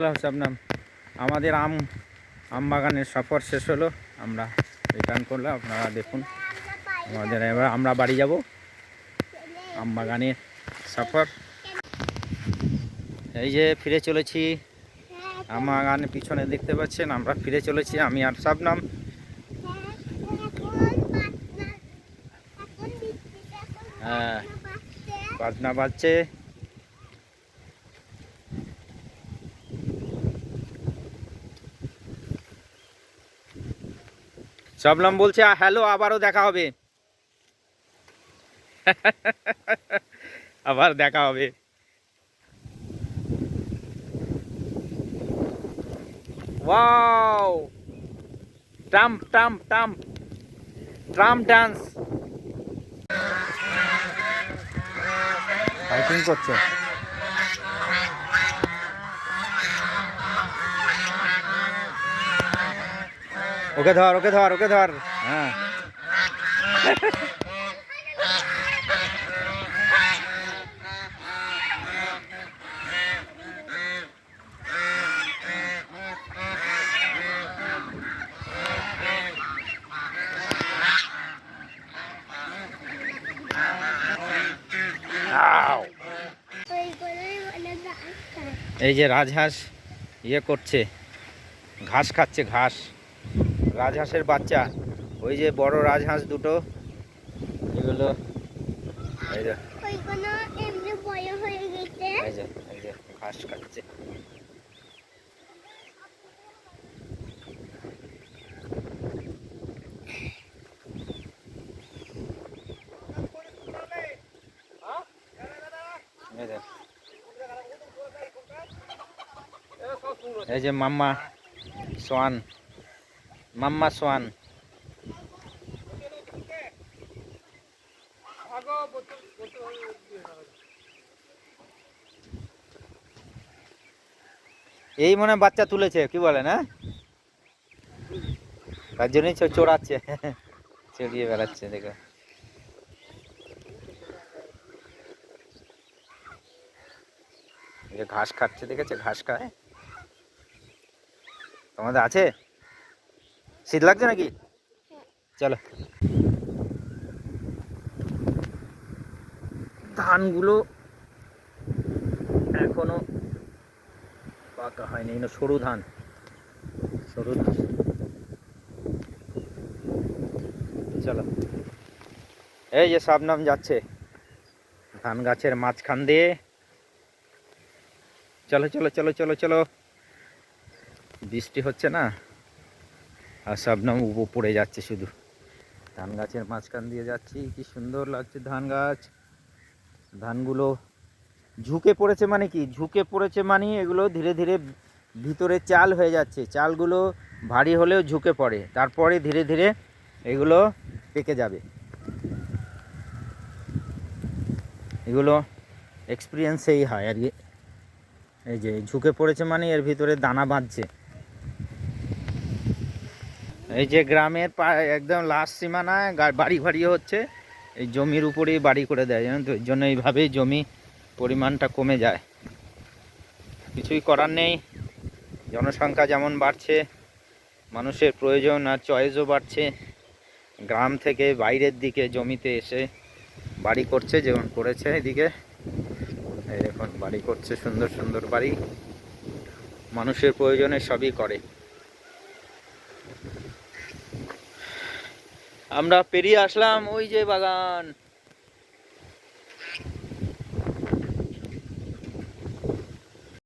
শবনম, আমাদের আম বাগানের সফর শেষ হলো। আমরা রিটার্ন করলাম। আপনারা দেখুন, আমাদের এবার আমরা বাড়ি যাব। আম বাগানের সফর, এই যে ফিরে চলেছি। আম বাগানের পিছনে দেখতে পাচ্ছেন আমরা ফিরে চলেছি, আমি আর শবনম। হ্যাঁ, বাজনা বাজছে। শবনম বলছে হ্যালো, আবারও দেখা হবে। আবার দেখা হবে। ওয়াও, টাম টাম টাম ট্রাম ডান্স ফাইটিং করছে। ওকে ধর, ওকে ধর, ওকে ধর। হ্যাঁ, এই যে রাজহাঁস ইয়ে করছে, ঘাস খাচ্ছে, ঘাস। রাজহাঁসের বাচ্চা, ওই যে বড় রাজহাঁস দুটো, এগুলো এই যে এই যে ঘাস খাচ্ছে। এই যে মাম্মা সোয়ান, মাম্মা সোয়ান। এই মনে হয় বাচ্চা তুলেছে, কি বলে না, তার জন্যই চড়াচ্ছে, চড়িয়ে বেড়াচ্ছে। দেখো, ঘাস খাচ্ছে, দেখেছে ঘাস খায়। তোমাদের আছে? শীত লাগছে নাকি? চলো। ধানগুলো এখনো পাকা হয়নি, সরু ধান, সরু ধান। চলো, এই যে শবনম যাচ্ছে ধান গাছের মাঝখান দিয়ে। চলো চলো চলো চলো চলো। বৃষ্টি হচ্ছে না, আর শবনম পড়ে যাচ্ছে শুধু। ধান গাছের মাঝখান দিয়ে যাচ্ছি, কি সুন্দর লাগছে ধান গাছ। ধানগুলো ঝুঁকে পড়েছে, মানে কি ঝুঁকে পড়েছে মানে এগুলো ধীরে ধীরে ভিতরে চাল হয়ে যাচ্ছে। চালগুলো ভারী হলেও ঝুঁকে পড়ে, তারপরে ধীরে ধীরে এগুলো পেকে যাবে। এগুলো এক্সপিরিয়েন্সেই হয় আর কি। এই যে ঝুঁকে পড়েছে মানে এর ভিতরে দানা বাঁধছে। এই যে গ্রামের একদম লাস্ট সীমানায় বাড়ি ভাড়ি হচ্ছে, এই জমির উপরেই বাড়ি করে দেয়, জানেন তো। এর জন্য এইভাবেই জমি পরিমাণটা কমে যায়। কিছুই করার নেই, জনসংখ্যা যেমন বাড়ছে, মানুষের প্রয়োজন আর চয়েসও বাড়ছে। গ্রাম থেকে বাইরের দিকে জমিতে এসে বাড়ি করছে, যেমন করেছে এদিকে। এই দেখুন বাড়ি করছে, সুন্দর সুন্দর বাড়ি, মানুষের প্রয়োজনে সবই করে। আমরা পেরিয়ে আসলাম ওই যে বাগান।